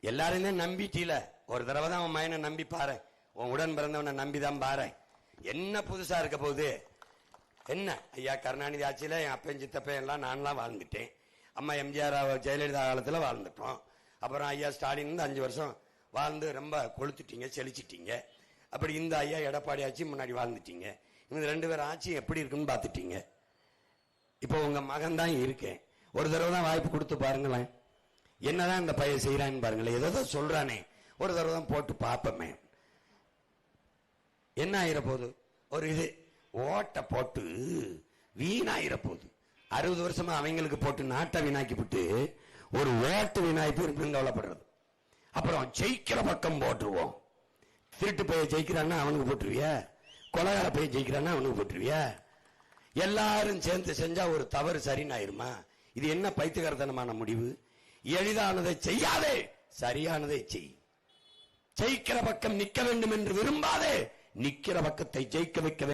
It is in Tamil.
எல்லாரும் தான் நம்பிட்டீல. ஒரு தடவை தான் அவன் மயனை நம்பி பாரு, உன் உடன் பிறந்தவனை நம்பிதான் பாரு. என்ன புதுசா இருக்க போகுது? என்ன ஐயா கருணாநிதி ஆட்சியில என் அப்பன் சித்தப்பன் எல்லாம் நான்லாம் வாழ்ந்துட்டேன். அம்மா எம்ஜிஆர் ஜெயலலிதா காலத்துல வாழ்ந்துட்டோம். அப்புறம் ஐயா ஸ்டாலின் 5 வருஷம் வாழ்ந்து ரொம்ப கொளுத்துட்டீங்க, செழிச்சிட்டீங்க. அப்படி இந்த ஐயா எடப்பாடி ஆட்சி முன்னாடி வாழ்ந்துட்டீங்க. இவங்க 2 பேரும் ஆட்சி எப்படி இருக்குன்னு பாத்துட்டீங்க. இப்போ உங்க மகன் தான் இருக்கேன், ஒரு தடவை தான் வாய்ப்பு கொடுத்து பாருங்களேன். என்னதான் இந்த பையன் செய்யறான்னு பாருங்களேன். ஏதோ சொல்றானே, ஒரு தடவை தான் போட்டு பார்ப்போமே. என்ன ஆயிர போகுது? ஒரு இது ஓட்ட போட்டு வீணாயிர போகுது. 60 வருஷமா அவங்களுக்கு போட்டு நாட்டை வீணாக்கி விட்டு ஒரு ஓட்டு வீணாய்ப்பு இருக்குன்னு கவலைப்படுறது. அப்புறம் ஜெயிக்கிற பக்கம் போட்டுருவோம். திருட்டு பைய ஜெயிக்கிறான்னா அவனுக்கு போட்டுருவியா? கொலகார பைய ஜெயிக்கிறான்னா அவனுக்கு போட்டுருவியா? எல்லாரும் சேர்ந்து செஞ்சா ஒரு தவறு சரின்னு ஆயிருமா? இது என்ன பைத்தியகாரத்தனமான முடிவு? எளிதானதை செய்யாதே, சரியானதை செய். ஜெயிக்கிற பக்கம் நிக்க வேண்டும் என்று விரும்பாதே, நிக்கிற பக்கத்தை ஜெயிக்க வைக்க